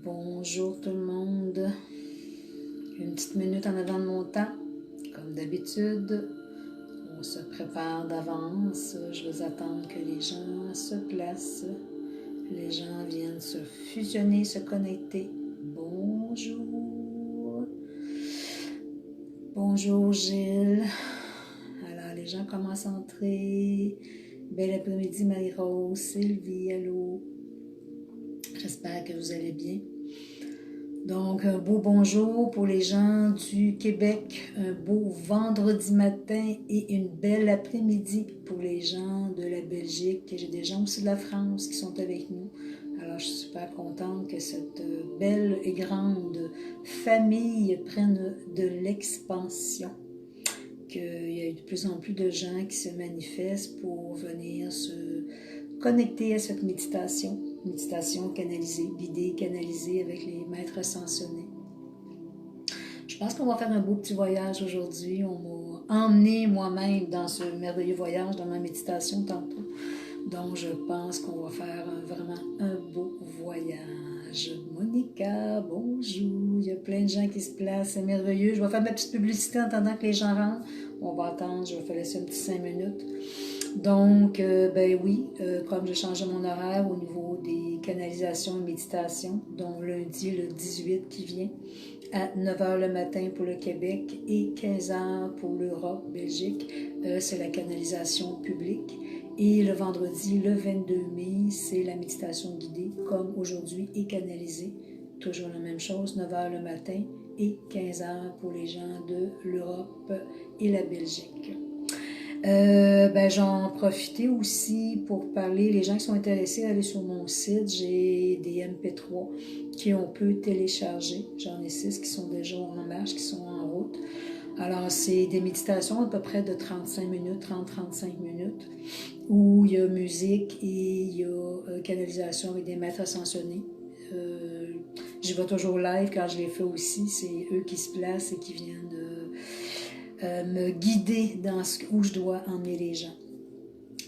Bonjour tout le monde. Une petite minute en avant de mon temps. Comme d'habitude, on se prépare d'avance. Je vais attendre que les gens se placent. Les gens viennent se fusionner, se connecter. Bonjour. Bonjour Gilles. Alors les gens commencent à entrer. Bel après-midi Marie-Rose, Sylvie, allô. J'espère que vous allez bien. Donc, un beau bonjour pour les gens du Québec, un beau vendredi matin et une belle après-midi pour les gens de la Belgique. J'ai des gens aussi de la France qui sont avec nous. Alors, je suis super contente que cette belle et grande famille prenne de l'expansion. Qu'il y ait de plus en plus de gens qui se manifestent pour venir se connecter à cette méditation. Méditation canalisée, guidée, canalisée avec les maîtres ascensionnés. Je pense qu'on va faire un beau petit voyage aujourd'hui. On m'a emmené moi-même dans ce merveilleux voyage, dans ma méditation tantôt. Donc, je pense qu'on va faire vraiment un beau voyage. Monica, bonjour. Il y a plein de gens qui se placent. C'est merveilleux. Je vais faire ma petite publicité en attendant que les gens rentrent. On va attendre. Je vais faire laisser un petit 5 minutes. Donc, ben oui, comme j'ai changé mon horaire au niveau des canalisations et méditations, dont lundi, le 18 qui vient, à 9h le matin pour le Québec et 15h pour l'Europe, Belgique, c'est la canalisation publique. Et le vendredi, le 22 mai, c'est la méditation guidée, comme aujourd'hui, et canalisée. Toujours la même chose, 9h le matin et 15h pour les gens de l'Europe et la Belgique. J'en profitais aussi pour parler, les gens qui sont intéressés à aller sur mon site, j'ai des MP3 qu'on peut télécharger. J'en ai 6 qui sont déjà en marche, qui sont en route. Alors, c'est des méditations à peu près de 35 minutes, 30-35 minutes, où il y a musique et il y a canalisation avec des maîtres ascensionnés. J'y vais toujours live quand je les fais aussi, c'est eux qui se placent et qui viennent me guider dans où je dois emmener les gens.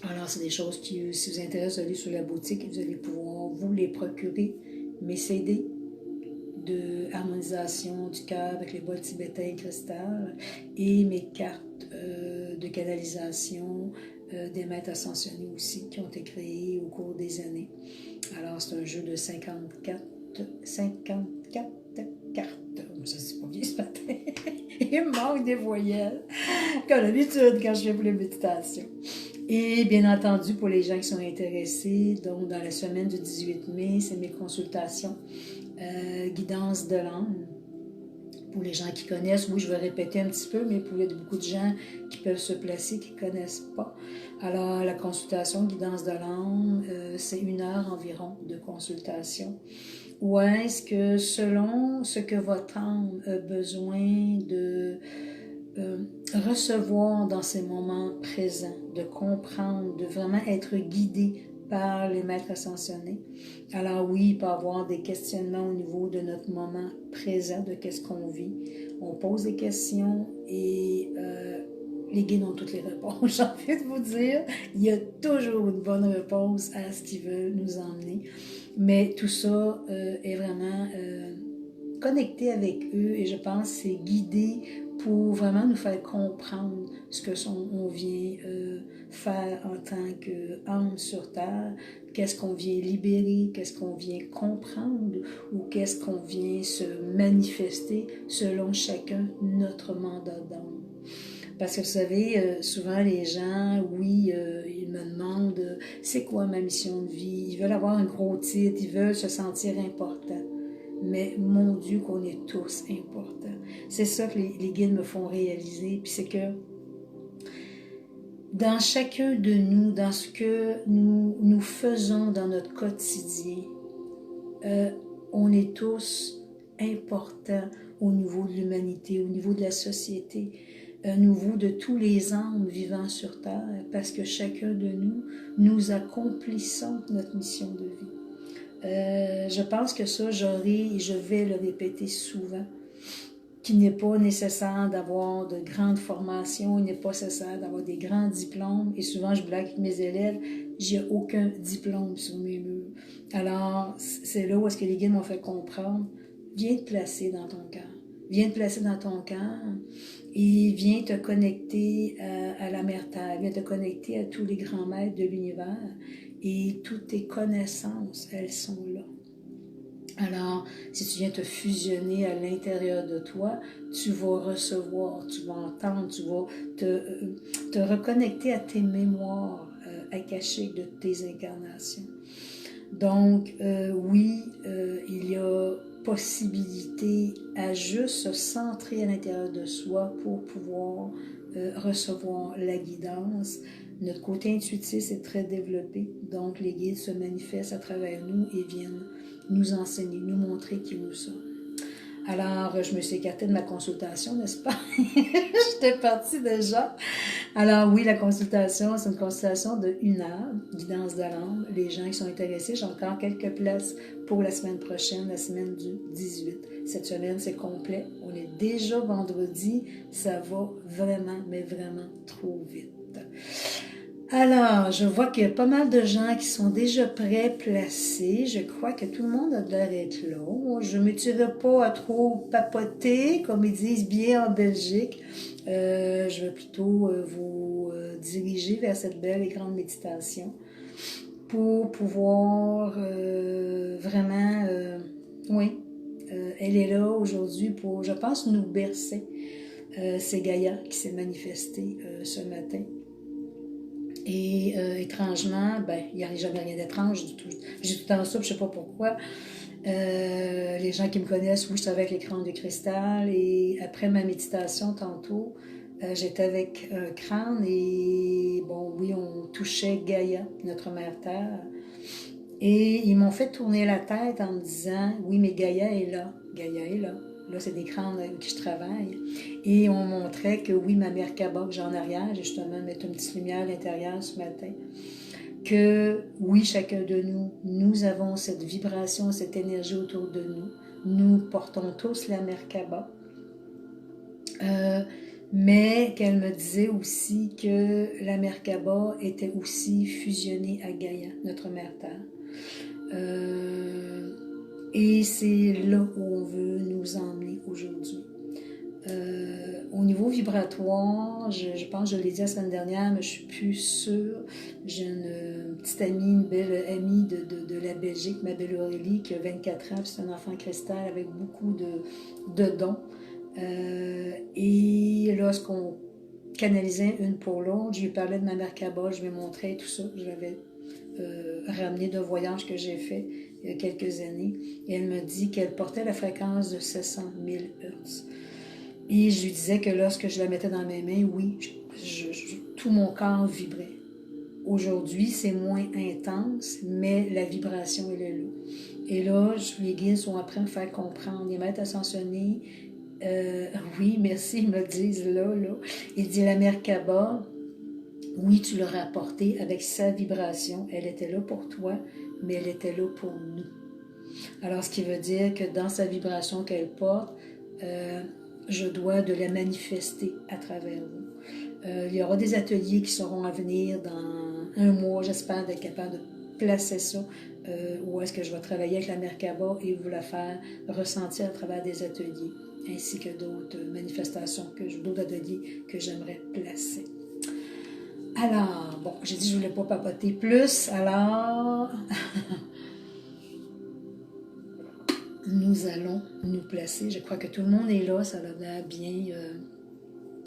Alors, c'est des choses qui, si vous intéressez, allez sur la boutique et vous allez pouvoir vous les procurer. Mes CD de harmonisation du cœur avec les bols tibétains cristal et mes cartes de canalisation des maîtres ascensionnés aussi qui ont été créés au cours des années. Alors, c'est un jeu de 54 cartes. Ça, c'est pas bien ce matin. Il me manque des voyelles, comme d'habitude quand je fais pour les méditations. Et bien entendu, pour les gens qui sont intéressés, donc dans la semaine du 18 mai, c'est mes consultations, guidance de l'âme. Pour les gens qui connaissent, oui, je vais répéter un petit peu, mais pour beaucoup de gens qui peuvent se placer, qui ne connaissent pas. Alors, la consultation guidance de l'âme, c'est 1 heure environ de consultation. Ou est-ce que selon ce que votre âme a besoin de recevoir dans ces moments présents, de comprendre, de vraiment être guidé par les maîtres ascensionnés. Alors oui, il peut y avoir des questionnements au niveau de notre moment présent, de qu'est-ce qu'on vit. On pose des questions et les guides ont toutes les réponses. J'ai envie de vous dire, il y a toujours une bonne réponse à ce qu'ils veulent nous emmener. Mais tout ça est vraiment connecté avec eux et je pense que c'est guidé pour vraiment nous faire comprendre ce que on vient faire en tant qu'âme sur Terre, qu'est-ce qu'on vient libérer, qu'est-ce qu'on vient comprendre ou qu'est-ce qu'on vient se manifester selon chacun notre mandat d'âme. Parce que vous savez, souvent les gens, oui, ils me demandent c'est quoi ma mission de vie, ils veulent avoir un gros titre, ils veulent se sentir importants. Mais mon Dieu, qu'on est tous importants. C'est ça que les guides me font réaliser. Puis c'est que dans chacun de nous, dans ce que nous faisons dans notre quotidien, on est tous importants au niveau de l'humanité, au niveau de la société, au niveau de tous les âmes vivant sur Terre, parce que chacun de nous accomplissons notre mission de vie. Je pense que ça, je vais le répéter souvent, qu'il n'est pas nécessaire d'avoir de grandes formations, il n'est pas nécessaire d'avoir des grands diplômes. Et souvent, je blague avec mes élèves, j'ai aucun diplôme sur mes murs. Alors, c'est là où est-ce que les guides m'ont fait comprendre, viens te placer dans ton cœur. Viens te placer dans ton cœur et viens te connecter à la Mère Terre, viens te connecter à tous les grands maîtres de l'univers et toutes tes connaissances, elles sont là. Alors, si tu viens te fusionner à l'intérieur de toi, tu vas recevoir, tu vas entendre, tu vas te reconnecter à tes mémoires akashiques de tes incarnations. Donc, oui, il y a possibilité à juste se centrer à l'intérieur de soi pour pouvoir recevoir la guidance. Notre côté intuitif est très développé, donc les guides se manifestent à travers nous et viennent nous enseigner, nous montrer qui nous sommes. Alors, je me suis écartée de ma consultation, n'est-ce pas? J'étais partie déjà. Alors oui, la consultation, c'est une consultation de 1 heure, guidance de l'âme. Les gens qui sont intéressés, j'ai encore quelques places pour la semaine prochaine, la semaine du 18. Cette semaine, c'est complet. On est déjà vendredi. Ça va vraiment, mais vraiment trop vite. Alors, je vois qu'il y a pas mal de gens qui sont déjà prêts, placés. Je crois que tout le monde a l'air d'être là. Je ne m'étirerai pas à trop papoter, comme ils disent bien en Belgique. Je vais plutôt vous diriger vers cette belle et grande méditation pour pouvoir vraiment, oui, elle est là aujourd'hui pour, je pense, nous bercer. C'est Gaïa qui s'est manifestée ce matin. Et étrangement, ben, il n'y a jamais rien d'étrange du tout. J'ai tout le temps ça, je ne sais pas pourquoi. Les gens qui me connaissent, oui, j'étais avec l'écran de cristal. Et après ma méditation, tantôt, j'étais avec un crâne et, bon, oui, on touchait Gaïa, notre mère Terre. Et ils m'ont fait tourner la tête en me disant, oui, mais Gaïa est là. Gaïa est là. Là, c'est des crânes avec qui je travaille. Et on montrait que oui, ma mère Kaba, que j'ai en arrière, j'ai justement mis une petite lumière à l'intérieur ce matin, que oui, chacun de nous, nous avons cette vibration, cette énergie autour de nous. Nous portons tous la mère Kaba. Mais qu'elle me disait aussi que la mère Kaba était aussi fusionnée à Gaïa, notre mère Terre. Et c'est là où on veut nous emmener aujourd'hui. Au niveau vibratoire, je pense que je l'ai dit la semaine dernière, mais je suis plus sûre. J'ai une petite amie, une belle amie de la Belgique, ma belle Aurélie, qui a 24 ans, c'est un enfant cristal avec beaucoup de dons. Et lorsqu'on canalisait une pour l'autre, je lui parlais de ma mère Kaba, je lui montrais tout ça, je l'avais ramené d'un voyage que j'ai fait il y a quelques années. Et elle me dit qu'elle portait la fréquence de 700 000 Hz. Et je lui disais que lorsque je la mettais dans mes mains, oui, tout mon corps vibrait. Aujourd'hui, c'est moins intense, mais la vibration, elle est là. Et là, les guides sont en train de me faire comprendre. Les maîtres ascensionnés, oui, merci, ils me disent là. Il dit la mère Kaba, oui, tu l'auras apportée avec sa vibration. Elle était là pour toi, mais elle était là pour nous. Alors, ce qui veut dire que dans sa vibration qu'elle porte, je dois de la manifester à travers vous. Il y aura des ateliers qui seront à venir dans 1 mois. J'espère d'être capable de placer ça où est-ce que je vais travailler avec la mère Kaba et vous la faire ressentir à travers des ateliers, ainsi que d'autres manifestations, d'autres ateliers que j'aimerais placer. Alors, bon, j'ai dit que je ne voulais pas papoter plus, alors nous allons nous placer. Je crois que tout le monde est là, ça a l'air bien,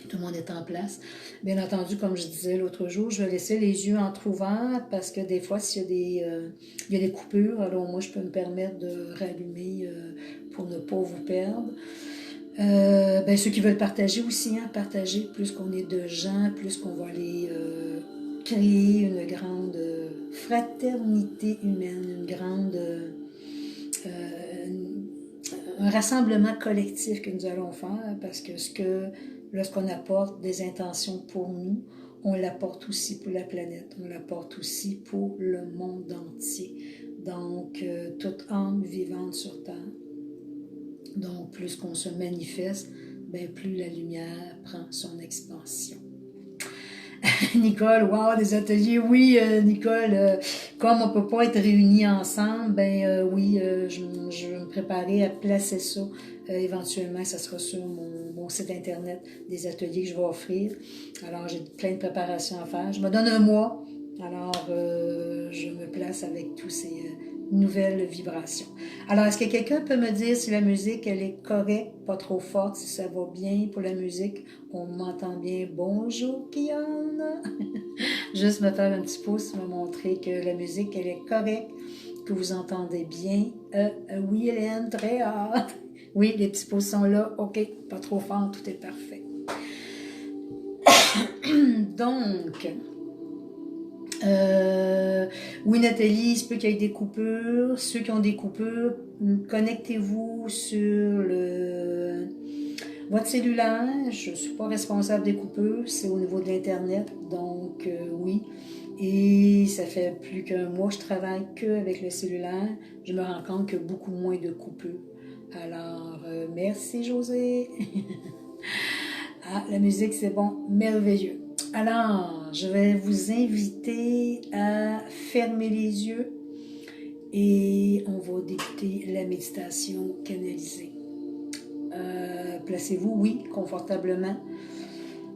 tout le monde est en place. Bien entendu, comme je disais l'autre jour, je vais laisser les yeux entrouverts parce que des fois, s'il y a des coupures, alors moi, je peux me permettre de rallumer pour ne pas vous perdre. Ben, ceux qui veulent partager aussi, partager, plus qu'on est de gens, plus qu'on va aller créer une grande fraternité humaine, une grande un rassemblement collectif que nous allons faire, parce que lorsqu'on apporte des intentions pour nous, on l'apporte aussi pour la planète, on l'apporte aussi pour le monde entier. Donc, toute âme vivante sur Terre. Donc, plus qu'on se manifeste, ben plus la lumière prend son expansion. Nicole, wow, des ateliers, oui, Nicole, comme on peut pas être réunis ensemble, ben oui, je vais me préparer à placer ça. Éventuellement, ça sera sur mon site internet, des ateliers que je vais offrir. Alors, j'ai plein de préparations à faire. Je me donne un mois, alors je me place avec tous ces nouvelles vibrations. Alors, est-ce que quelqu'un peut me dire si la musique, elle est correcte, pas trop forte, si ça va bien pour la musique? On m'entend bien. Bonjour, Kian. Juste me faire un petit pouce, me montrer que la musique, elle est correcte, que vous entendez bien. Oui, Hélène, très hâte. Oui, les petits pouces sont là. OK, pas trop fort, tout est parfait. Donc, oui, Nathalie, il se peut qu'il y ait des coupures. Ceux qui ont des coupures, connectez-vous sur votre cellulaire. Je ne suis pas responsable des coupures, c'est au niveau de l'Internet. Donc, oui. Et ça fait plus qu'un mois que je travaille qu'avec le cellulaire. Je me rends compte qu'il y a beaucoup moins de coupures. Alors, merci José. Ah, la musique, c'est bon, merveilleux. Alors, je vais vous inviter à fermer les yeux et on va débuter la méditation canalisée. Placez-vous, oui, confortablement,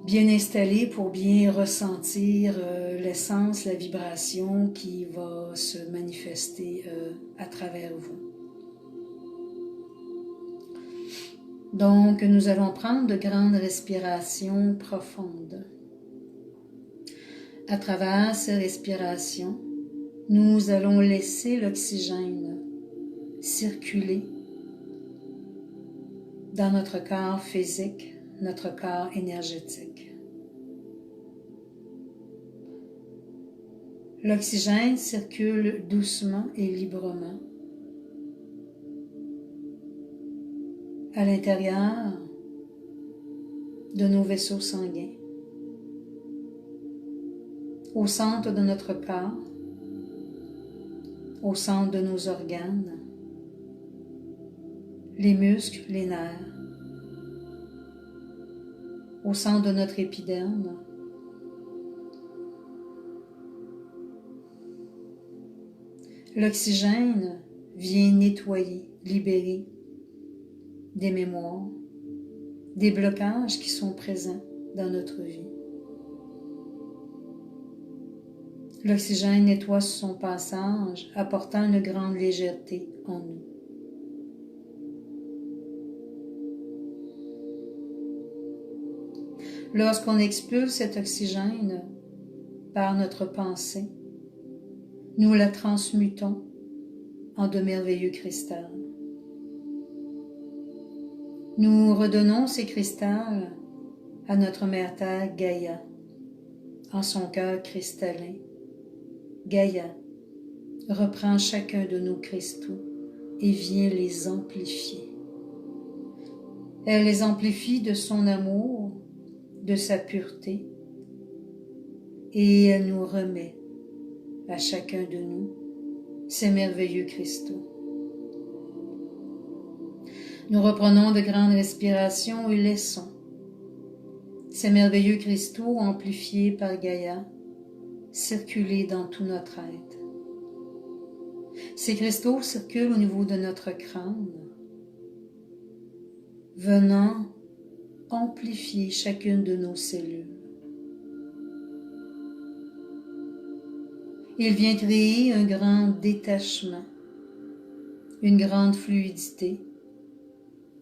bien installé pour bien ressentir l'essence, la vibration qui va se manifester à travers vous. Donc, nous allons prendre de grandes respirations profondes. À travers ces respirations, nous allons laisser l'oxygène circuler dans notre corps physique, notre corps énergétique. L'oxygène circule doucement et librement à l'intérieur de nos vaisseaux sanguins, au centre de notre corps, au centre de nos organes, les muscles, les nerfs, au centre de notre épiderme, l'oxygène vient nettoyer, libérer des mémoires, des blocages qui sont présents dans notre vie. L'oxygène nettoie son passage, apportant une grande légèreté en nous. Lorsqu'on expulse cet oxygène par notre pensée, nous la transmutons en de merveilleux cristals. Nous redonnons ces cristals à notre mère Terre Gaïa, en son cœur cristallin. Gaïa reprend chacun de nos cristaux et vient les amplifier. Elle les amplifie de son amour, de sa pureté, et elle nous remet à chacun de nous ces merveilleux cristaux. Nous reprenons de grandes respirations et laissons ces merveilleux cristaux amplifiés par Gaïa circuler dans tout notre être. Ces cristaux circulent au niveau de notre crâne, venant amplifier chacune de nos cellules. Il vient créer un grand détachement, une grande fluidité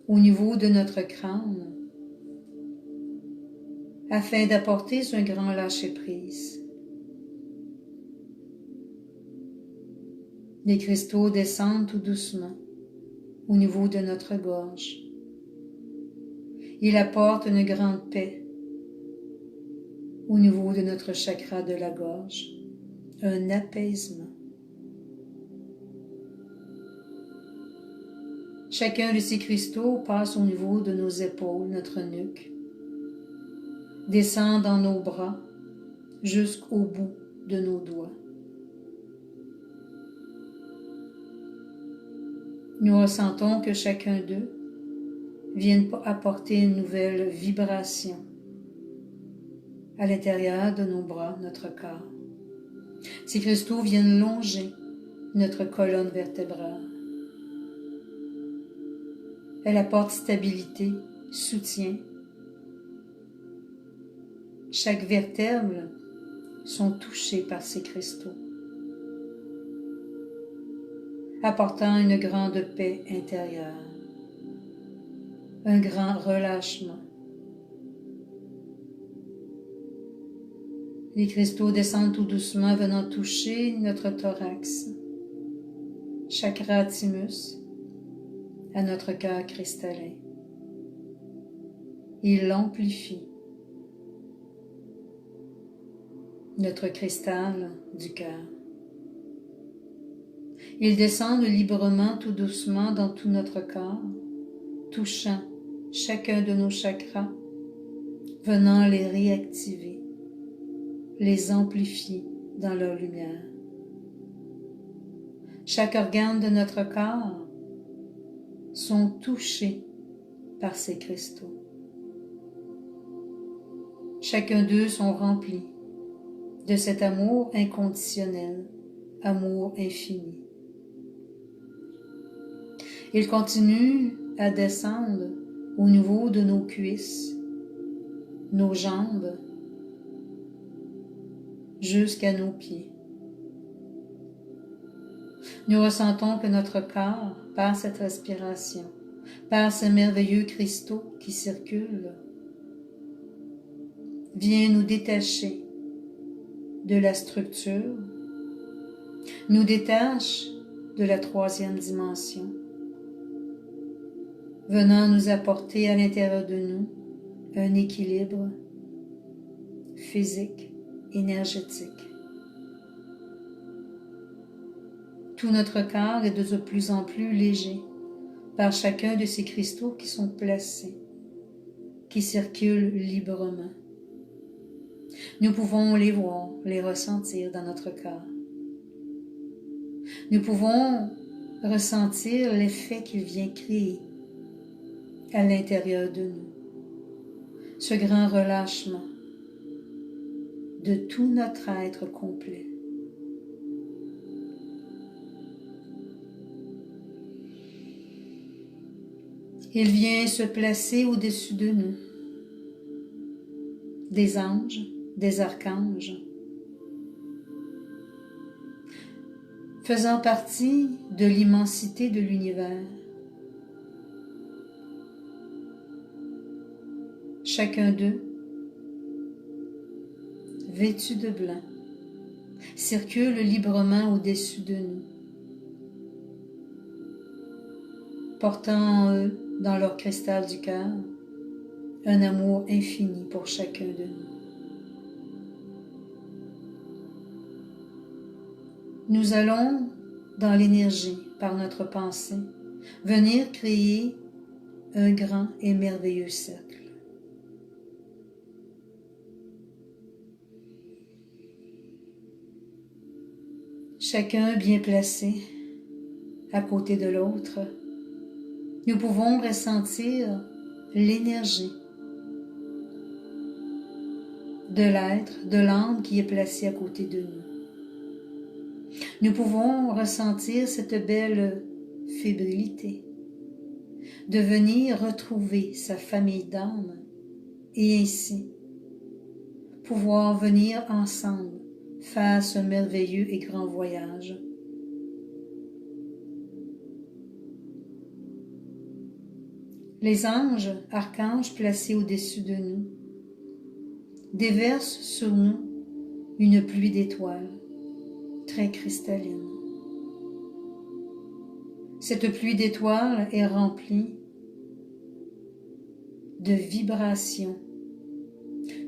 au niveau de notre crâne, afin d'apporter un grand lâcher-prise. Les cristaux descendent tout doucement au niveau de notre gorge. Il apporte une grande paix au niveau de notre chakra de la gorge, un apaisement. Chacun de ces cristaux passe au niveau de nos épaules, notre nuque, descend dans nos bras jusqu'au bout de nos doigts. Nous ressentons que chacun d'eux viennent apporter une nouvelle vibration à l'intérieur de nos bras, notre corps. Ces cristaux viennent longer notre colonne vertébrale. Elle apporte stabilité, soutien. Chaque vertèbre sont touchées par ces cristaux, apportant une grande paix intérieure, un grand relâchement. Les cristaux descendent tout doucement, venant toucher notre thorax, chakra thymus, à notre cœur cristallin. Ils l'amplifient, notre cristal du cœur. Ils descendent librement, tout doucement, dans tout notre corps, touchant chacun de nos chakras, venant les réactiver, les amplifier dans leur lumière. Chaque organe de notre corps sont touchés par ces cristaux. Chacun d'eux sont remplis de cet amour inconditionnel, amour infini. Ils continuent à descendre au niveau de nos cuisses, nos jambes, jusqu'à nos pieds. Nous ressentons que notre corps, par cette respiration, par ces merveilleux cristaux qui circulent, vient nous détacher de la structure, nous détache de la troisième dimension, venant nous apporter à l'intérieur de nous un équilibre physique, énergétique. Tout notre corps est de plus en plus léger par chacun de ces cristaux qui sont placés, qui circulent librement. Nous pouvons les voir, les ressentir dans notre corps. Nous pouvons ressentir l'effet qu'il vient créer à l'intérieur de nous. Ce grand relâchement de tout notre être complet. Il vient se placer au-dessus de nous. Des anges, des archanges, faisant partie de l'immensité de l'univers. Chacun d'eux, vêtus de blanc, circule librement au-dessus de nous, portant en eux, dans leur cristal du cœur, un amour infini pour chacun de nous. Nous allons, dans l'énergie, par notre pensée, venir créer un grand et merveilleux cercle. Chacun bien placé, à côté de l'autre, nous pouvons ressentir l'énergie de l'être, de l'âme qui est placé à côté de nous. Nous pouvons ressentir cette belle fébrilité de venir retrouver sa famille d'âme et ainsi pouvoir venir ensemble faire ce merveilleux et grand voyage. Les anges, archanges placés au-dessus de nous, déversent sur nous une pluie d'étoiles très cristalline. Cette pluie d'étoiles est remplie de vibrations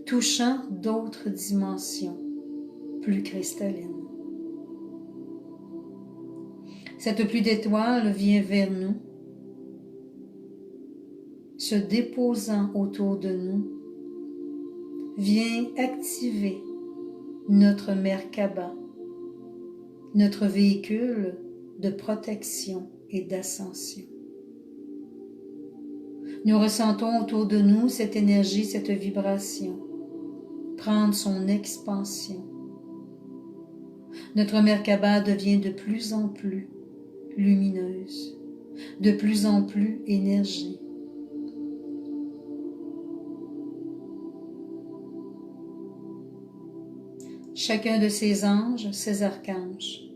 touchant d'autres dimensions plus cristallines. Cette pluie d'étoiles vient vers nous, se déposant autour de nous, vient activer notre Merkaba, notre véhicule de protection et d'ascension. Nous ressentons autour de nous cette énergie, cette vibration, prendre son expansion. Notre Merkaba devient de plus en plus lumineuse, de plus en plus énergie. Chacun de ces anges, ces archanges,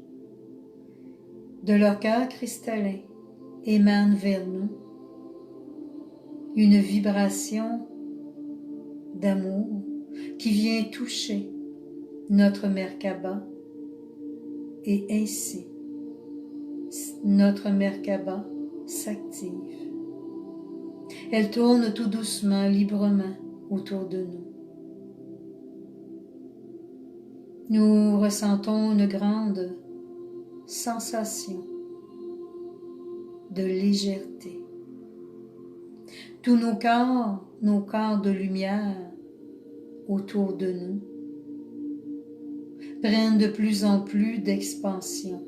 de leur cœur cristallin, émane vers nous une vibration d'amour qui vient toucher notre Merkaba et ainsi notre Merkaba s'active. Elle tourne tout doucement, librement autour de nous. Nous ressentons une grande sensation de légèreté. Tous nos corps de lumière autour de nous, prennent de plus en plus d'expansion.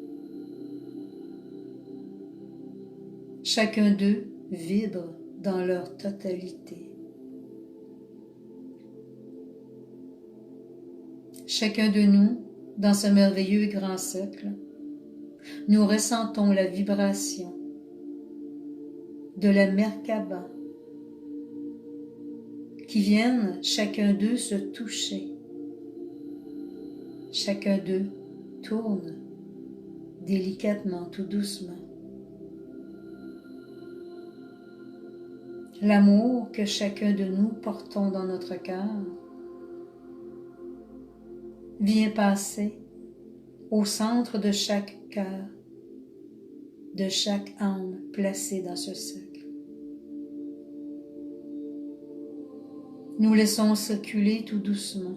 Chacun d'eux vibre dans leur totalité. Chacun de nous, dans ce merveilleux grand cercle, nous ressentons la vibration de la Merkaba qui viennent chacun d'eux se toucher. Chacun d'eux tourne délicatement, tout doucement. L'amour que chacun de nous portons dans notre cœur vient passer au centre de chaque cœur, de chaque âme placée dans ce cercle. Nous laissons circuler tout doucement.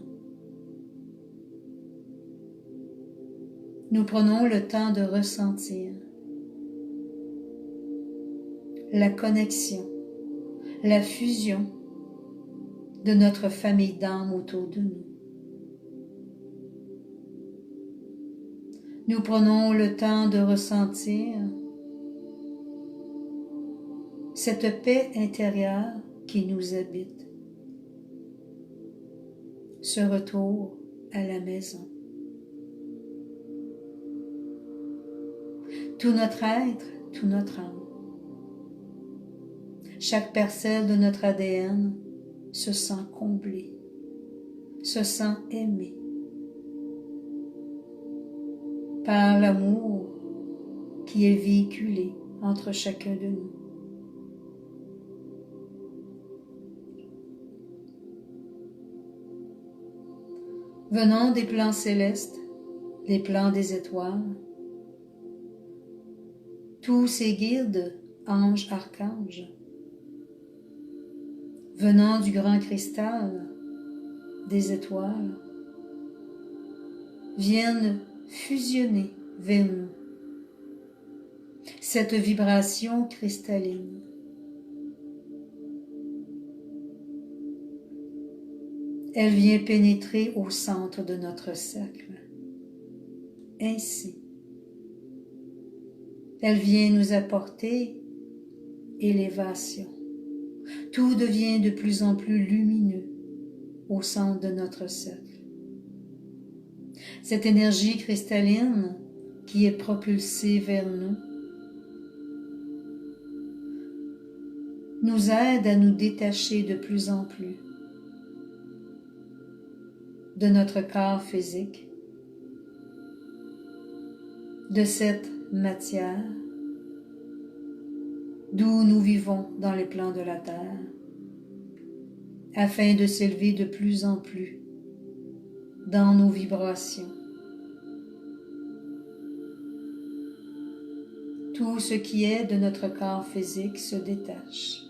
Nous prenons le temps de ressentir la connexion, la fusion de notre famille d'âmes autour de nous. Nous prenons le temps de ressentir cette paix intérieure qui nous habite, ce retour à la maison. Tout notre être, tout notre âme, chaque parcelle de notre ADN se sent comblée, se sent aimée par l'amour qui est véhiculé entre chacun de nous. Venant des plans célestes, des plans des étoiles, tous ces guides, anges, archanges, venant du grand cristal des étoiles, viennent fusionner vers nous cette vibration cristalline. Elle vient pénétrer au centre de notre cercle. Ainsi, elle vient nous apporter élévation. Tout devient de plus en plus lumineux au centre de notre cercle. Cette énergie cristalline qui est propulsée vers nous nous aide à nous détacher de plus en plus de notre corps physique, de cette matière d'où nous vivons dans les plans de la terre, afin de s'élever de plus en plus dans nos vibrations. Tout ce qui est de notre corps physique se détache.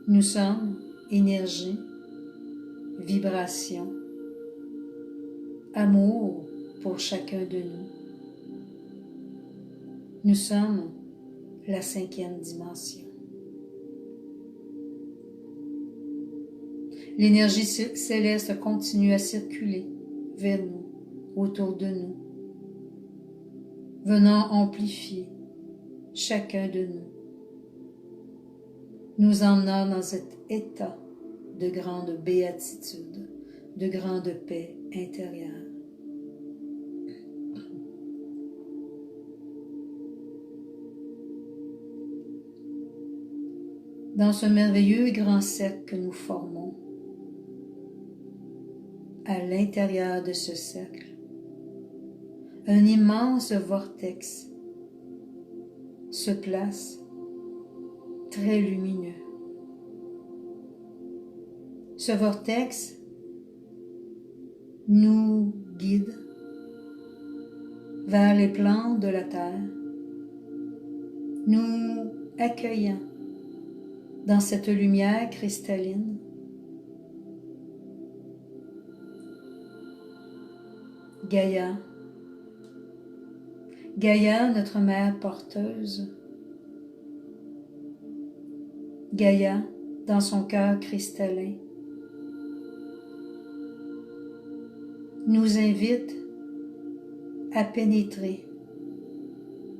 Nous sommes énergie, vibration, amour pour chacun de nous. Nous sommes la 5e dimension. L'énergie céleste continue à circuler vers nous, autour de nous, venant amplifier chacun de nous emmenant dans cet état de grande béatitude, de grande paix intérieure. Dans ce merveilleux grand cercle que nous formons, à l'intérieur de ce cercle, un immense vortex se place, très lumineux. Ce vortex nous guide vers les plans de la Terre, nous accueillant dans cette lumière cristalline. Gaïa, Gaïa, notre mère porteuse, Gaïa, dans son cœur cristallin, nous invite à pénétrer,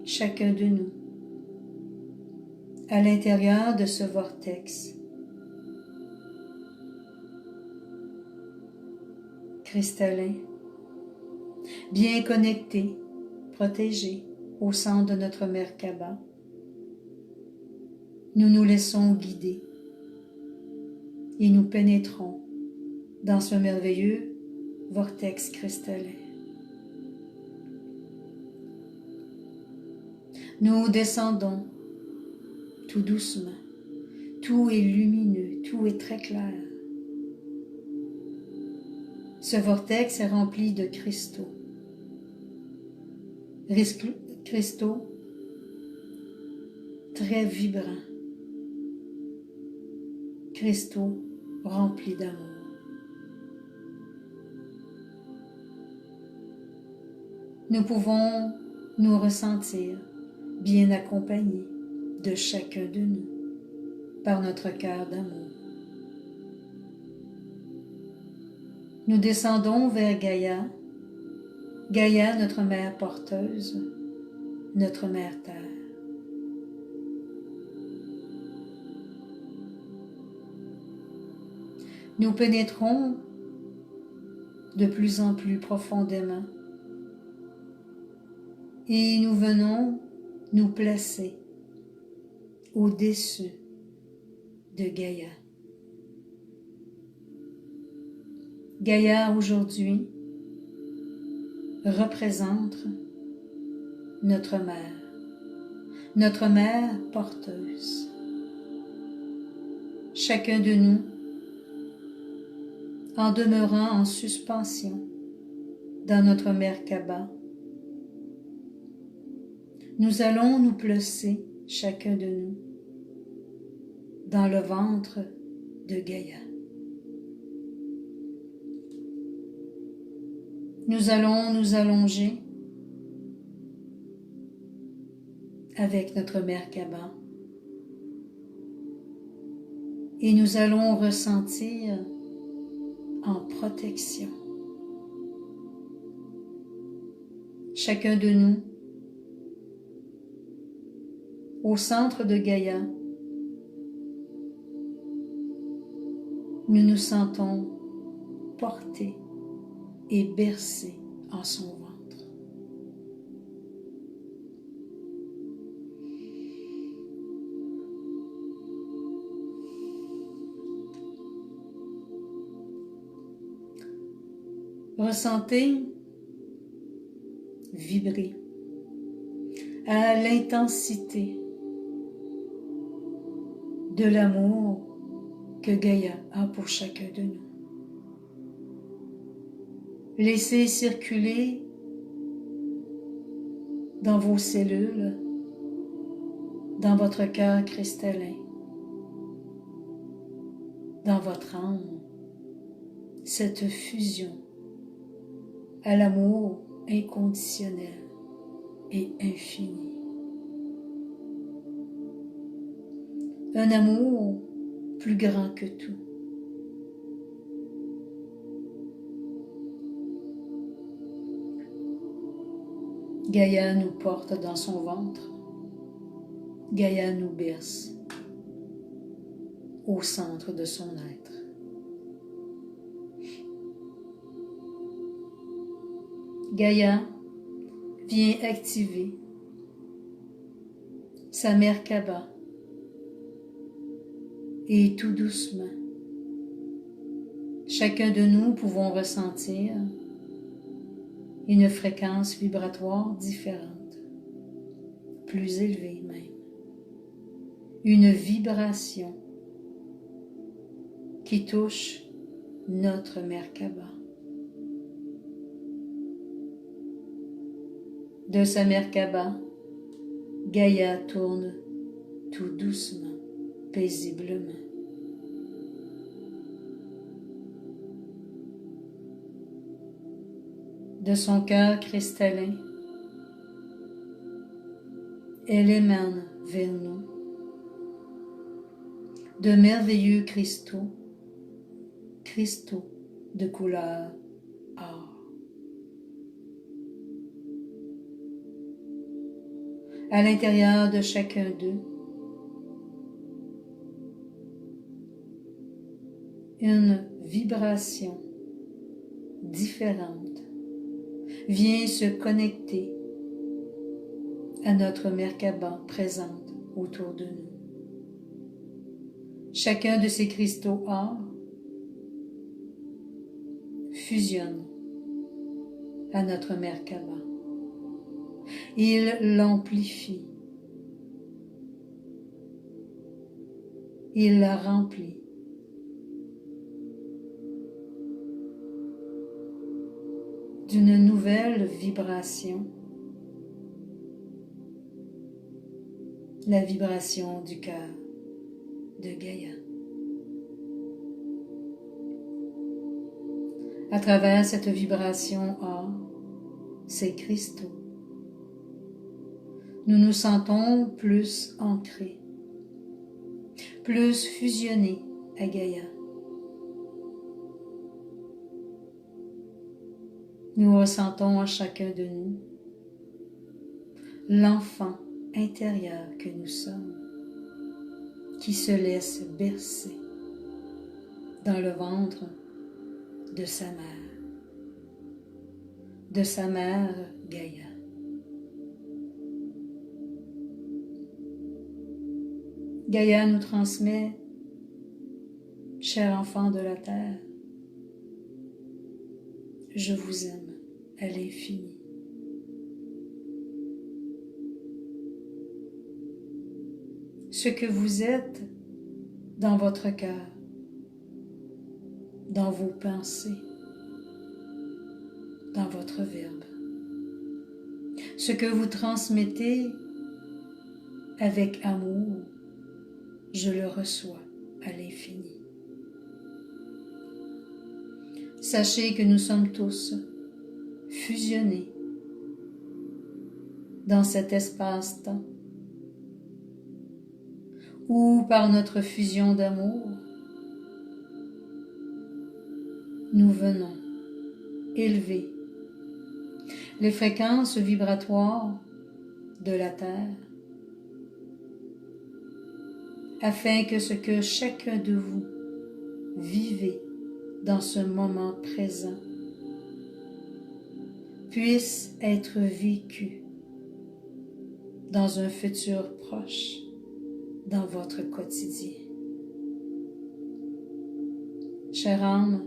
chacun de nous, à l'intérieur de ce vortex cristallin, bien connecté, protégé au centre de notre Merkaba. Nous nous laissons guider et nous pénétrons dans ce merveilleux vortex cristallin. Nous descendons tout doucement. Tout est lumineux, tout est très clair. Ce vortex est rempli de cristaux. Cristaux très vibrants. Cristaux remplis d'amour. Nous pouvons nous ressentir bien accompagnés de chacun de nous par notre cœur d'amour. Nous descendons vers Gaïa, Gaïa, notre mère porteuse, notre mère terre. Nous pénétrons de plus en plus profondément et nous venons nous placer au-dessus de Gaïa. Gaïa aujourd'hui représente notre mère porteuse. Chacun de nous, en demeurant en suspension dans notre Merkaba, nous allons nous placer, chacun de nous, dans le ventre de Gaïa. Nous allons nous allonger avec notre Merkaba et nous allons ressentir en protection. Chacun de nous, au centre de Gaïa, nous nous sentons portés et bercés en son ventre. Ressentez vibrer à l'intensité de l'amour que Gaïa a pour chacun de nous. Laissez circuler dans vos cellules, dans votre cœur cristallin, dans votre âme, cette fusion à l'amour inconditionnel et infini. Un amour plus grand que tout. Gaïa nous porte dans son ventre Gaïa nous berce au centre de son être. Gaïa vient activer sa Merkaba et tout doucement, chacun de nous pouvons ressentir une fréquence vibratoire différente, plus élevée même, une vibration qui touche notre Merkaba. De sa Merkaba, Gaïa tourne tout doucement, paisiblement. De son cœur cristallin, elle émane vers nous de merveilleux cristaux de couleur or. À l'intérieur de chacun d'eux, une vibration différente vient se connecter à notre Merkaba présente autour de nous. Chacun de ces cristaux or fusionne à notre Merkaba. Il l'amplifie. Il la remplit. D'une nouvelle vibration, la vibration du cœur de Gaïa. À travers cette vibration or, ces cristaux, nous nous sentons plus ancrés, plus fusionnés à Gaïa. Nous ressentons en chacun de nous l'enfant intérieur que nous sommes, qui se laisse bercer dans le ventre de sa mère Gaïa. Gaïa nous transmet, cher enfant de la terre, je vous aime à l'infini. Ce que vous êtes dans votre cœur, dans vos pensées, dans votre verbe. Ce que vous transmettez avec amour, je le reçois à l'infini. Sachez que nous sommes tous fusionnés dans cet espace-temps où, par notre fusion d'amour, nous venons élever les fréquences vibratoires de la Terre afin que ce que chacun de vous vivez dans ce moment présent puisse être vécu dans un futur proche, dans votre quotidien. Chère âme,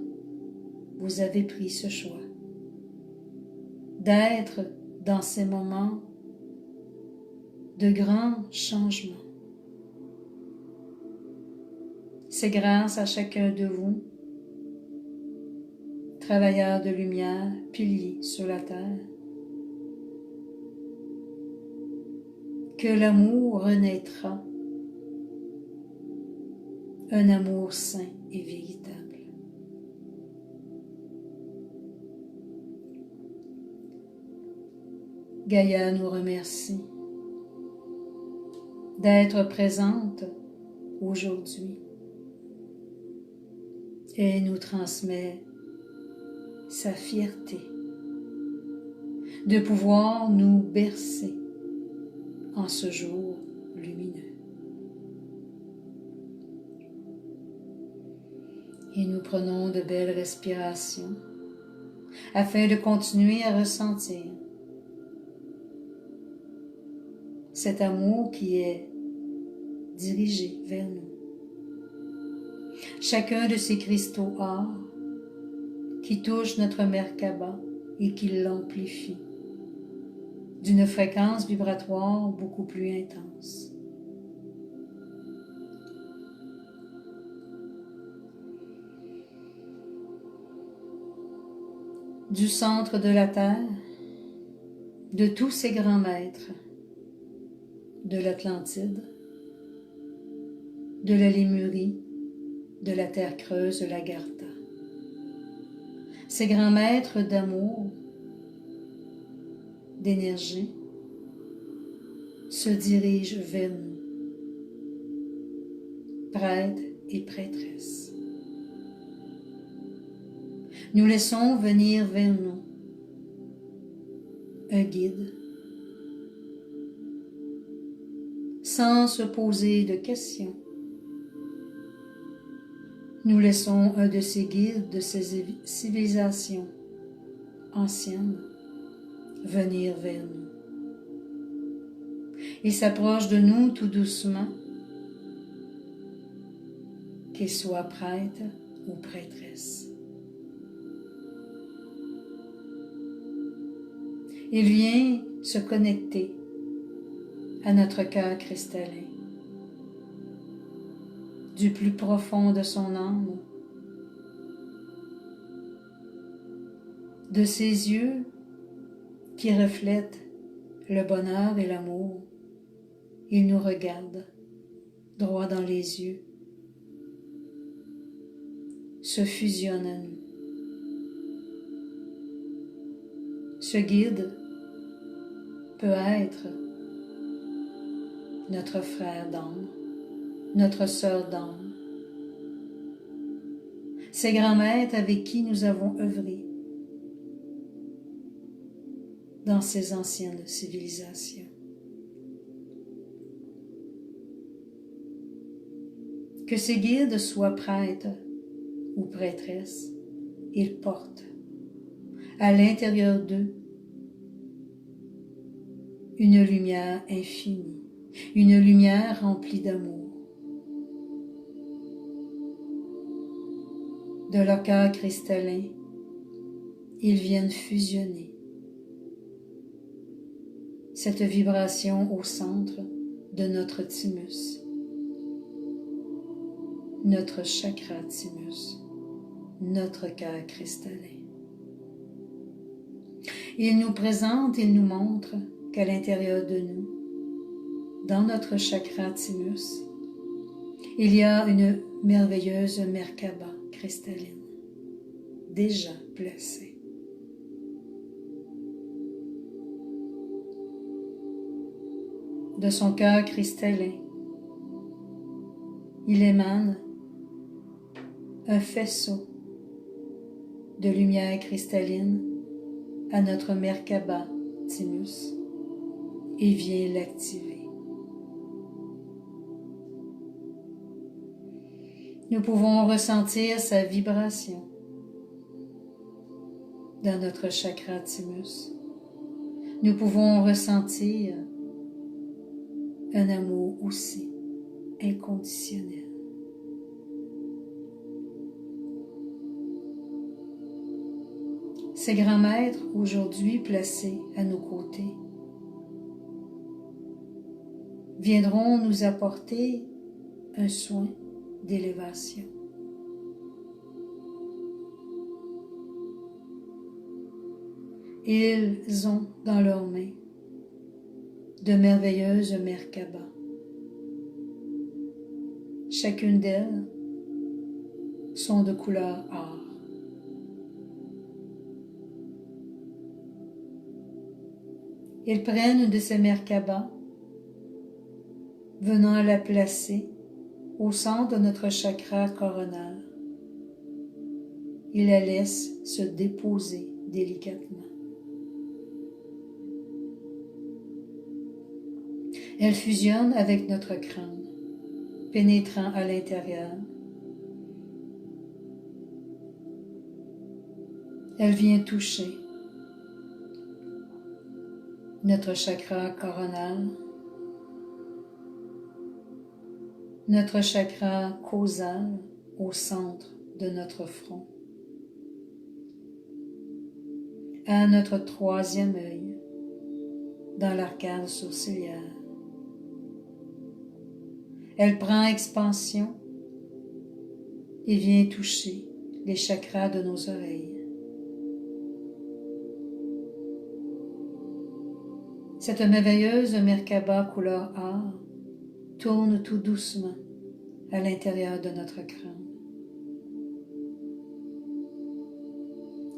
vous avez pris ce choix d'être dans ces moments de grands changements. C'est grâce à chacun de vous, travailleurs de lumière, piliers sur la terre, que l'amour renaîtra, un amour sain et véritable. Gaïa nous remercie d'être présente aujourd'hui et nous transmet sa fierté de pouvoir nous bercer en ce jour lumineux. Et nous prenons de belles respirations afin de continuer à ressentir cet amour qui est dirigé vers nous. Chacun de ces cristaux or qui touche notre Merkaba et qui l'amplifie d'une fréquence vibratoire beaucoup plus intense. Du centre de la Terre, de tous ces grands maîtres, de l'Atlantide, de la Lémurie, de la terre creuse de l'Agartha. Ces grands maîtres d'amour, d'énergie, se dirigent vers nous, prêtres et prêtresses. Nous laissons venir vers nous un guide, sans se poser de questions. Nous laissons un de ces guides de ces civilisations anciennes venir vers nous. Il s'approche de nous tout doucement, qu'il soit prêtre ou prêtresse. Il vient se connecter à notre cœur cristallin, du plus profond de son âme, de ses yeux qui reflètent le bonheur et l'amour. Il nous regarde droit dans les yeux, se fusionne à nous. Ce guide peut être notre frère d'âme, notre sœur d'âme, ces grands maîtres avec qui nous avons œuvré dans ces anciennes civilisations. Que ces guides soient prêtres ou prêtresses, ils portent à l'intérieur d'eux une lumière infinie, une lumière remplie d'amour. De leur cœur cristallin, ils viennent fusionner cette vibration au centre de notre thymus, notre chakra thymus, notre cœur cristallin. Il nous présente, il nous montre qu'à l'intérieur de nous, dans notre chakra thymus, il y a une merveilleuse Merkaba cristalline, déjà placée. De son cœur cristallin, il émane un faisceau de lumière cristalline à notre Merkaba thymus et vient l'activer. Nous pouvons ressentir sa vibration dans notre chakra thymus. Nous pouvons ressentir un amour aussi inconditionnel. Ces grands maîtres aujourd'hui placés à nos côtés viendront nous apporter un soin d'élévation. Ils ont dans leurs mains de merveilleuses Merkaba. Chacune d'elles sont de couleur or. Ils prennent de ces Merkaba, venant la placer au centre de notre chakra coronaire. Ils la laissent se déposer délicatement. Elle fusionne avec notre crâne, pénétrant à l'intérieur. Elle vient toucher notre chakra coronal, notre chakra causal au centre de notre front, à notre troisième œil, dans l'arcade sourcilière. Elle prend expansion et vient toucher les chakras de nos oreilles. Cette merveilleuse Merkaba couleur or tourne tout doucement à l'intérieur de notre crâne.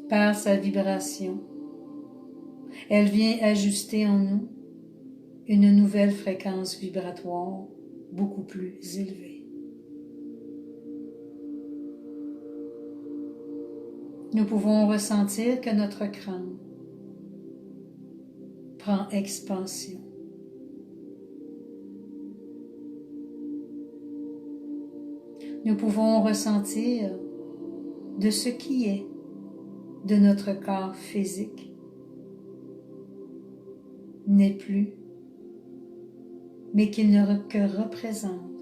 Par sa vibration, elle vient ajuster en nous une nouvelle fréquence vibratoire beaucoup plus élevée. Nous pouvons ressentir que notre crâne prend expansion. Nous pouvons ressentir de ce qui est de notre corps physique n'est plus, mais qu'il ne que représente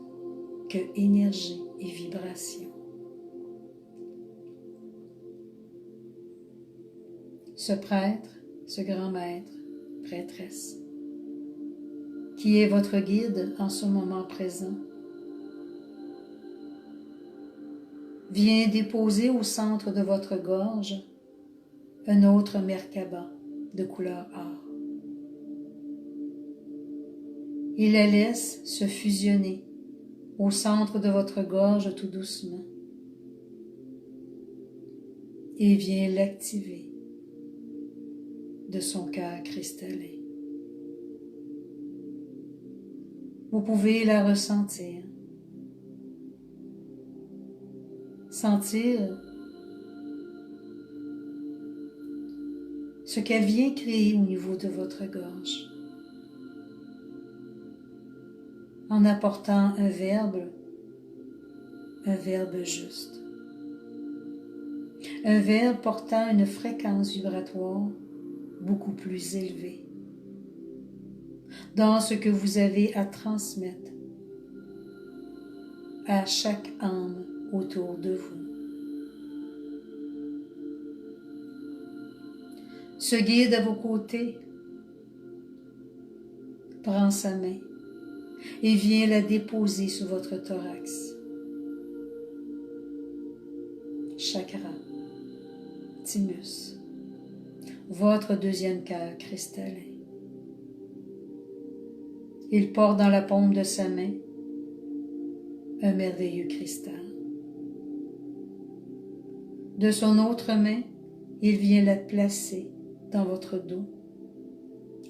que énergie et vibration. Ce prêtre, ce grand maître, prêtresse, qui est votre guide en ce moment présent, vient déposer au centre de votre gorge un autre Merkaba de couleur or. Il la laisse se fusionner au centre de votre gorge tout doucement et vient l'activer de son cœur cristallin. Vous pouvez la ressentir. Sentir ce qu'elle vient créer au niveau de votre gorge. En apportant un verbe juste. Un verbe portant une fréquence vibratoire beaucoup plus élevée dans ce que vous avez à transmettre à chaque âme autour de vous. Ce guide à vos côtés prend sa main et vient la déposer sur votre thorax. Chakra, thymus, votre deuxième cœur cristallin. Il porte dans la paume de sa main un merveilleux cristal. De son autre main, il vient la placer dans votre dos,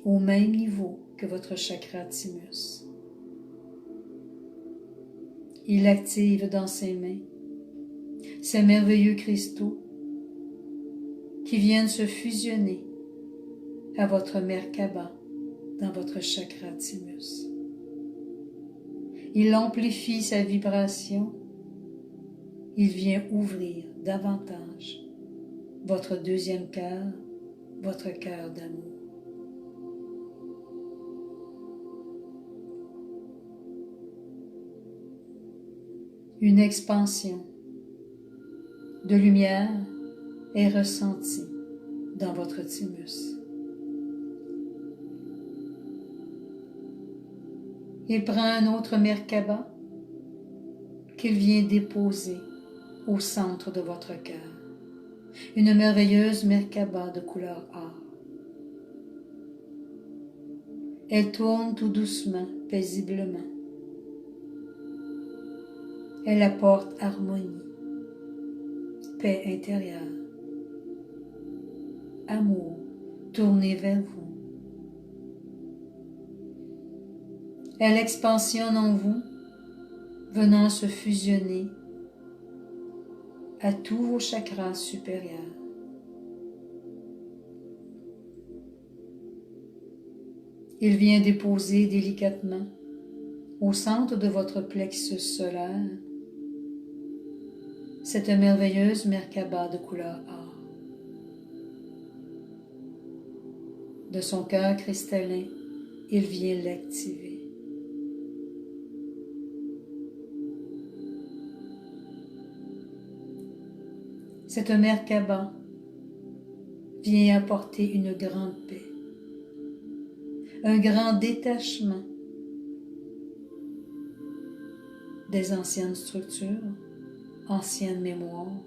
au même niveau que votre chakra thymus. Il active dans ses mains ces merveilleux cristaux qui viennent se fusionner à votre Merkaba dans votre chakra thymus. Il amplifie sa vibration. Il vient ouvrir davantage votre deuxième cœur, votre cœur d'amour. Une expansion de lumière est ressentie dans votre thymus. Il prend un autre Merkaba qu'il vient déposer au centre de votre cœur. Une merveilleuse Merkaba de couleur or. Elle tourne tout doucement, paisiblement. Elle apporte harmonie, paix intérieure, amour tourné vers vous. Elle expansionne en vous, venant se fusionner à tous vos chakras supérieurs. Il vient déposer délicatement au centre de votre plexus solaire cette merveilleuse Merkaba de couleur or. De son cœur cristallin, il vient l'activer. Cette Merkaba vient apporter une grande paix, un grand détachement des anciennes structures, anciennes mémoires,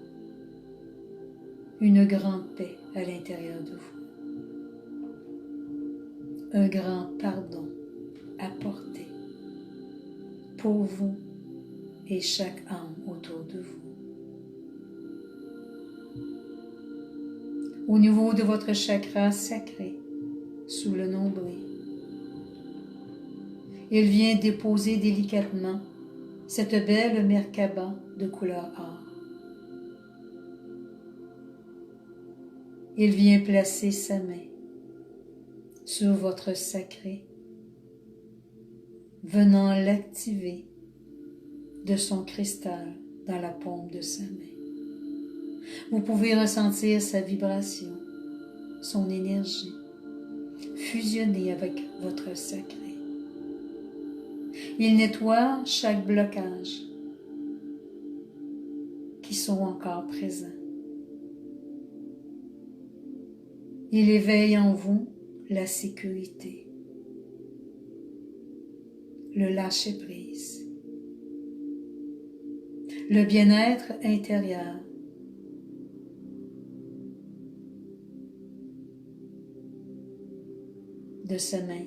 une grande paix à l'intérieur de vous, un grand pardon apporté pour vous et chaque âme autour de vous. Au niveau de votre chakra sacré, sous le nombril, il vient déposer délicatement cette belle Merkaba de couleur or. Il vient placer sa main sur votre sacré, venant l'activer de son cristal dans la paume de sa main. Vous pouvez ressentir sa vibration, son énergie, fusionner avec votre sacré. Il nettoie chaque blocage qui sont encore présents. Il éveille en vous la sécurité, le lâcher-prise, le bien-être intérieur. De sa main,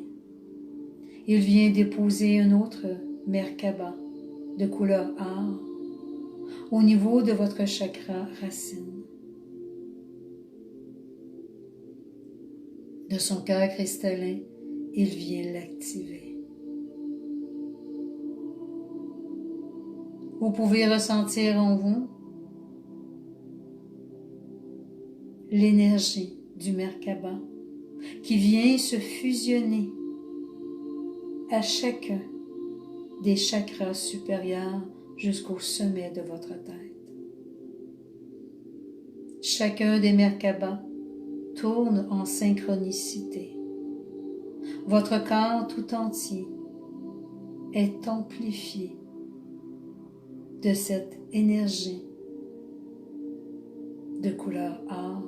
il vient déposer un autre Merkaba de couleur or au niveau de votre chakra racine. De son cœur cristallin, il vient l'activer. Vous pouvez ressentir en vous l'énergie du Merkaba qui vient se fusionner à chacun des chakras supérieurs jusqu'au sommet de votre tête. Chacun des Merkabas tourne en synchronicité. Votre corps tout entier est amplifié de cette énergie de couleur or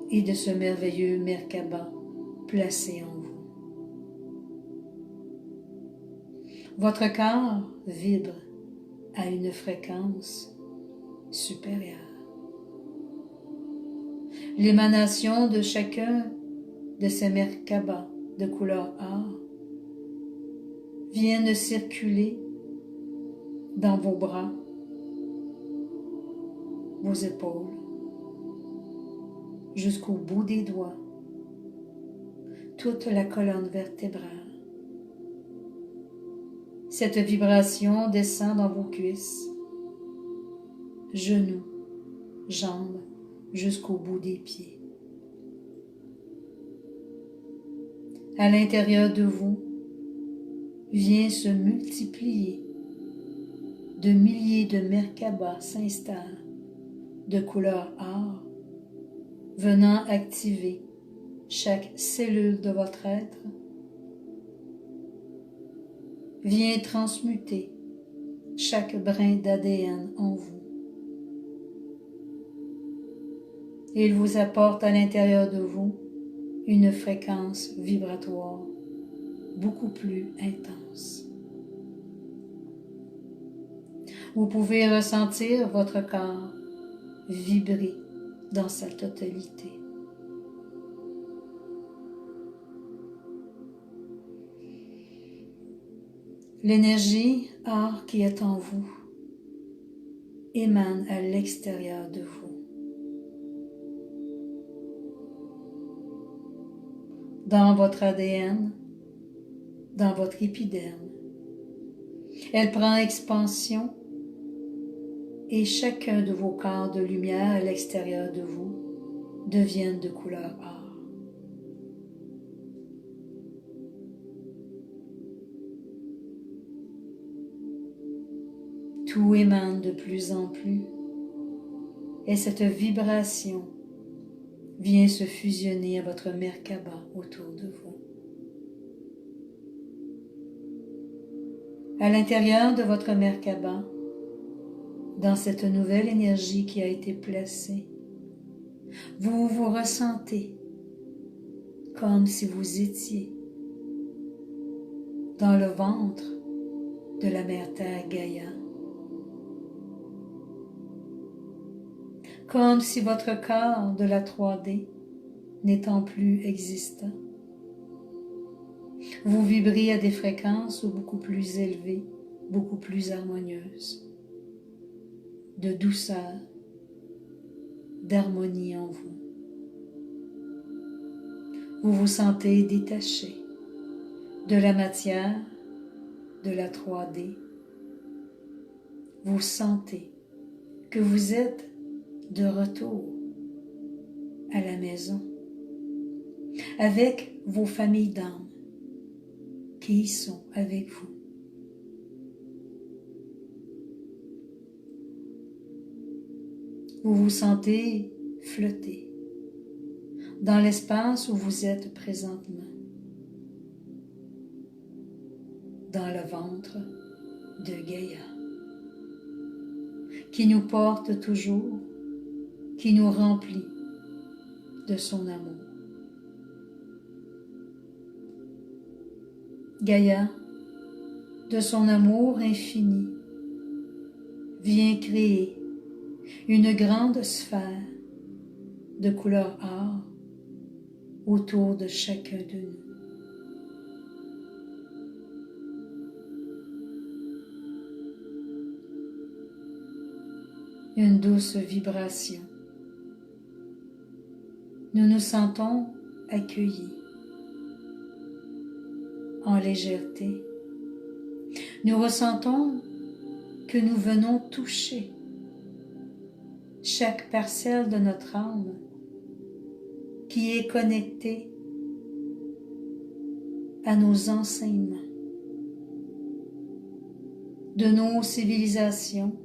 et de ce merveilleux Merkaba placé en vous. Votre corps vibre à une fréquence supérieure. L'émanation de chacun de ces Merkabas de couleur or vient de circuler dans vos bras, vos épaules, jusqu'au bout des doigts, toute la colonne vertébrale. Cette vibration descend dans vos cuisses, genoux, jambes, jusqu'au bout des pieds. À l'intérieur de vous, vient se multiplier de milliers de Merkabas s'installent de couleur or, venant activer chaque cellule de votre être, vient transmuter chaque brin d'ADN en vous. Il vous apporte à l'intérieur de vous une fréquence vibratoire beaucoup plus intense. Vous pouvez ressentir votre corps vibrer dans sa totalité. L'énergie or qui est en vous émane à l'extérieur de vous. Dans votre ADN, dans votre épiderme. Elle prend expansion et chacun de vos corps de lumière à l'extérieur de vous deviennent de couleur or. Tout émane de plus en plus et cette vibration vient se fusionner à votre Merkaba autour de vous. À l'intérieur de votre Merkaba, dans cette nouvelle énergie qui a été placée, vous vous ressentez comme si vous étiez dans le ventre de la Mère Terre Gaïa. Comme si votre corps de la 3D n'étant plus existant. Vous vibrez à des fréquences beaucoup plus élevées, beaucoup plus harmonieuses, de douceur, d'harmonie en vous. Vous vous sentez détaché de la matière, de la 3D. Vous sentez que vous êtes de retour à la maison avec vos familles d'âmes qui y sont avec vous. Vous vous sentez flotter dans l'espace où vous êtes présentement, dans le ventre de Gaïa, qui nous porte toujours, qui nous remplit de son amour. Gaïa, de son amour infini, vient créer une grande sphère de couleur or autour de chacun de nous. Une douce vibration. Nous nous sentons accueillis en légèreté. Nous ressentons que nous venons toucher chaque parcelle de notre âme qui est connectée à nos enseignements, de nos civilisations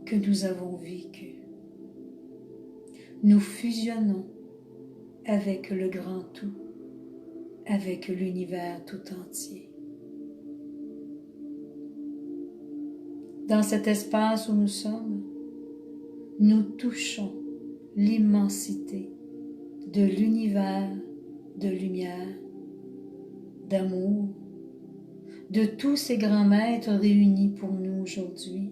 que nous avons vécues. Nous fusionnons avec le grand tout, avec l'univers tout entier. Dans cet espace où nous sommes, nous touchons l'immensité de l'univers de lumière, d'amour, de tous ces grands maîtres réunis pour nous aujourd'hui,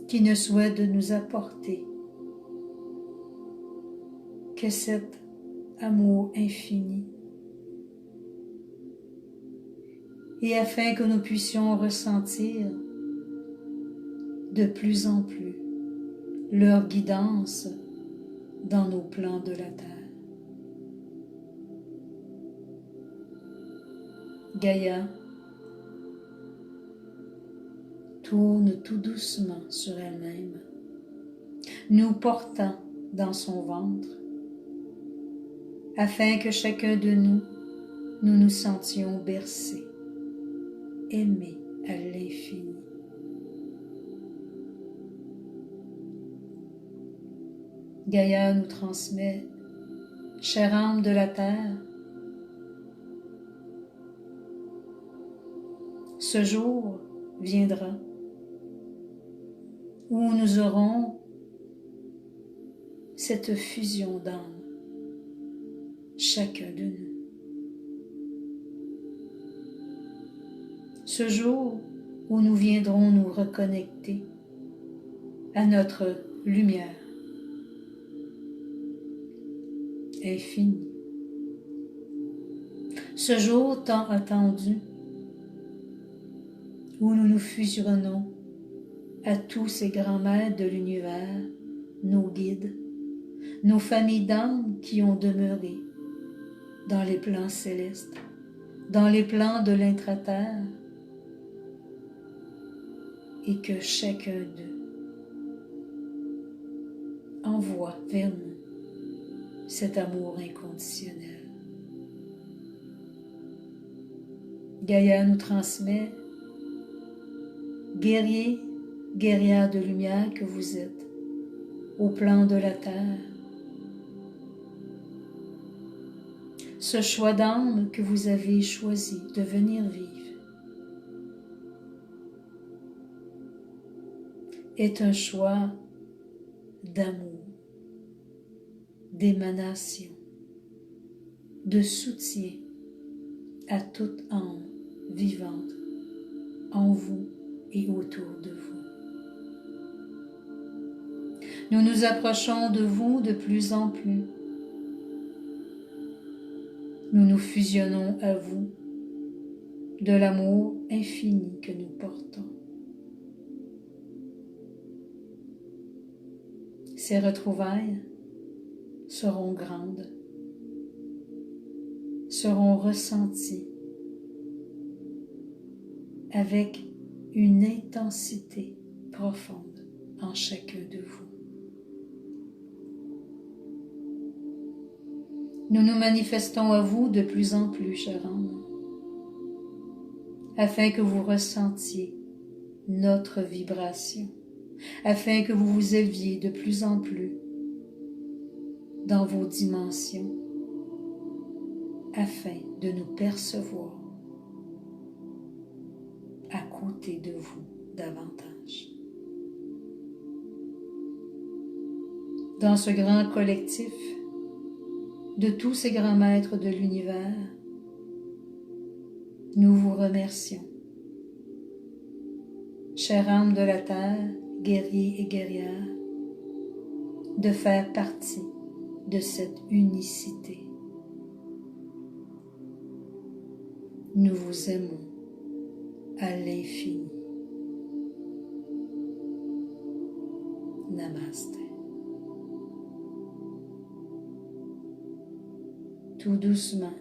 qui ne souhaitent de nous apporter que cet amour infini, et afin que nous puissions ressentir de plus en plus leur guidance dans nos plans de la terre. Gaïa tourne tout doucement sur elle-même, nous portant dans son ventre, afin que chacun de nous, nous nous sentions bercés, aimés à l'infini. Gaïa nous transmet, chère âme de la terre, ce jour viendra où nous aurons cette fusion d'âme, chacun de nous. Ce jour où nous viendrons nous reconnecter à notre lumière infinie. Ce jour tant attendu où nous nous fusionnons à tous ces grands maîtres de l'univers, nos guides, nos familles d'âmes qui ont demeuré dans les plans célestes, dans les plans de l'intra-terre, et que chacun d'eux envoie vers nous cet amour inconditionnel. Gaïa nous transmet guerrier, guerrière de lumière que vous êtes, au plan de la terre. Ce choix d'âme que vous avez choisi de venir vivre est un choix d'amour, d'émanation, de soutien à toute âme vivante en vous et autour de vous. Nous nous approchons de vous de plus en plus. Nous nous fusionnons à vous de l'amour infini que nous portons. Ces retrouvailles seront grandes, seront ressenties avec une intensité profonde en chacun de vous. Nous nous manifestons à vous de plus en plus, chère âme, afin que vous ressentiez notre vibration, afin que vous vous éleviez de plus en plus dans vos dimensions, afin de nous percevoir à côté de vous davantage. Dans ce grand collectif de tous ces grands maîtres de l'univers, nous vous remercions. Chère âme de la terre, guerrier et guerrière, de faire partie de cette unicité. Nous vous aimons à l'infini. Namaste. Tout doucement.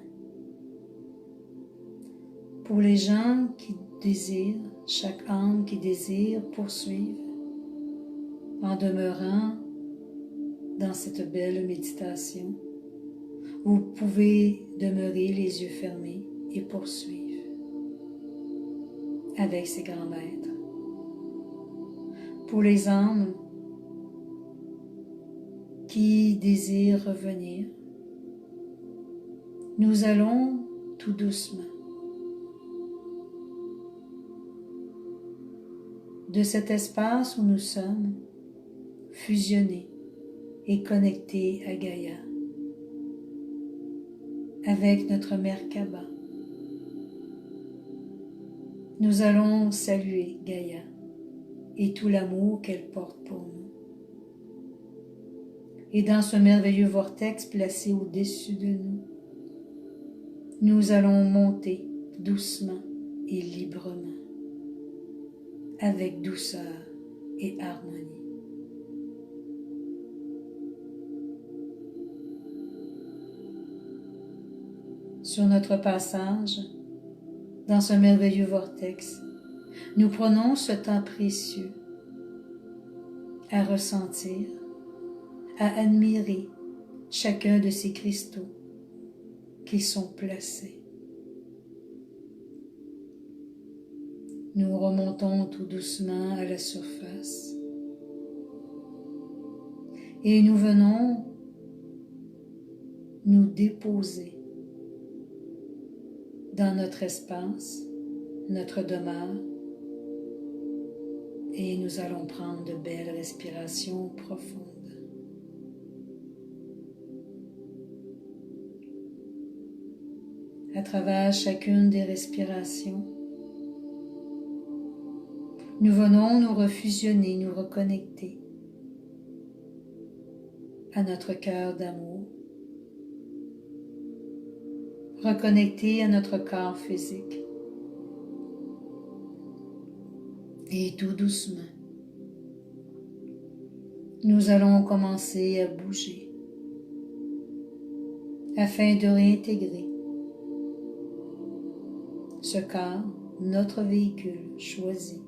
Pour les gens qui désirent, chaque âme qui désire poursuivre en demeurant dans cette belle méditation, vous pouvez demeurer les yeux fermés et poursuivre avec ces grands maîtres. Pour les âmes qui désirent revenir, nous allons tout doucement de cet espace où nous sommes fusionnés et connectés à Gaïa avec notre Merkaba. Nous allons saluer Gaïa et tout l'amour qu'elle porte pour nous. Et dans ce merveilleux vortex placé au-dessus de nous, nous allons monter doucement et librement, avec douceur et harmonie. Sur notre passage, dans ce merveilleux vortex, nous prenons ce temps précieux à ressentir, à admirer chacun de ces cristaux qui sont placés. Nous remontons tout doucement à la surface et nous venons nous déposer dans notre espace, notre demeure, et nous allons prendre de belles respirations profondes. À travers chacune des respirations, nous venons nous refusionner, nous reconnecter à notre cœur d'amour, reconnecter à notre corps physique. Et tout doucement, nous allons commencer à bouger afin de réintégrer ce corps, notre véhicule choisi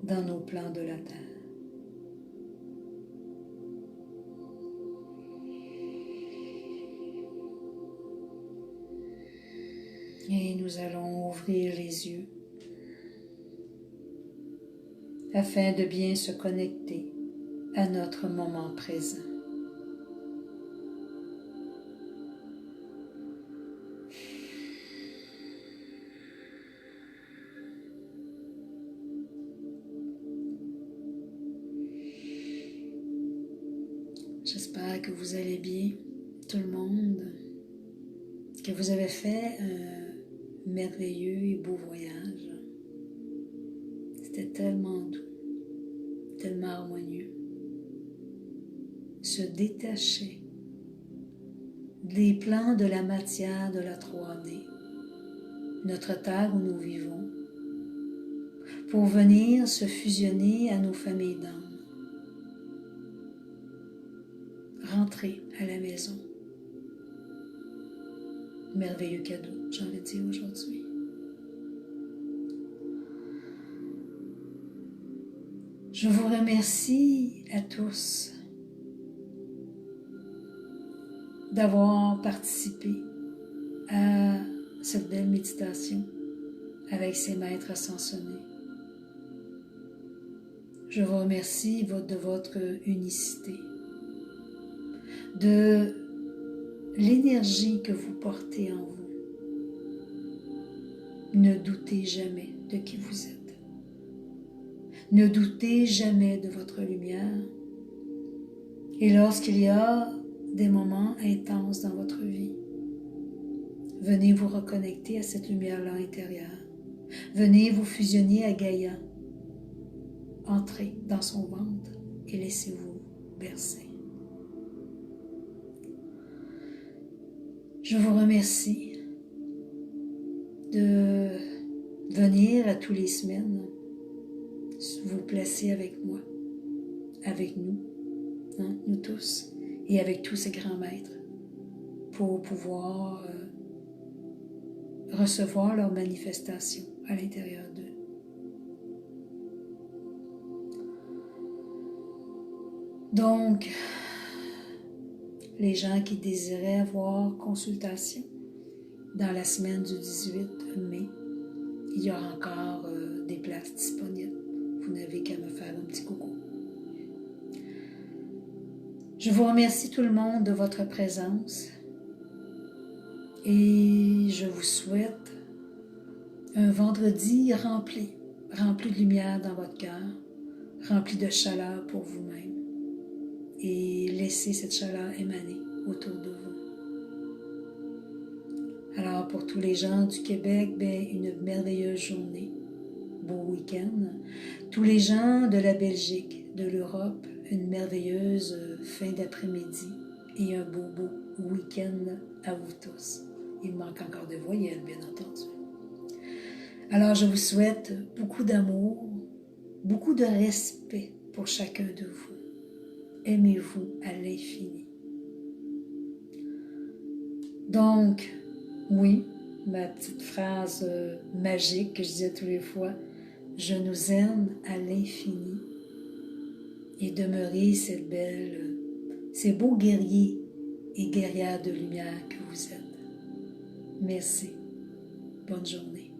dans nos plans de la Terre. Et nous allons ouvrir les yeux afin de bien se connecter à notre moment présent. J'espère que vous allez bien, tout le monde, que vous avez fait un merveilleux et beau voyage. C'était tellement doux, tellement harmonieux. Se détacher des plans de la matière de la 3D, notre terre où nous vivons, pour venir se fusionner à nos familles d'âme. Rentrer à la maison. Merveilleux cadeau, j'ai envie de dire aujourd'hui. Je vous remercie à tous d'avoir participé à cette belle méditation avec ces maîtres ascensionnés. Je vous remercie de votre unicité, de l'énergie que vous portez en vous. Ne doutez jamais de qui vous êtes. Ne doutez jamais de votre lumière. Et lorsqu'il y a des moments intenses dans votre vie, venez vous reconnecter à cette lumière-là intérieure. Venez vous fusionner à Gaïa. Entrez dans son ventre et laissez-vous bercer. Je vous remercie de venir à tous les semaines vous placer avec moi, avec nous, nous tous, et avec tous ces grands maîtres, pour pouvoir recevoir leur manifestation à l'intérieur d'eux. Donc, les gens qui désiraient avoir consultation dans la semaine du 18 mai, il y aura encore des places disponibles. Vous n'avez qu'à me faire un petit coucou. Je vous remercie tout le monde de votre présence et je vous souhaite un vendredi rempli de lumière dans votre cœur, rempli de chaleur pour vous-même. Et laissez cette chaleur émaner autour de vous. Alors pour tous les gens du Québec, une merveilleuse journée, beau week-end. Tous les gens de la Belgique, de l'Europe, une merveilleuse fin d'après-midi et un beau week-end à vous tous. Il manque encore de voyelles, bien entendu. Alors je vous souhaite beaucoup d'amour, beaucoup de respect pour chacun de vous. Aimez-vous à l'infini. Donc, oui, ma petite phrase magique que je disais tous les fois, je nous aime à l'infini et demeurez ces beaux guerriers et guerrières de lumière que vous êtes. Merci. Bonne journée.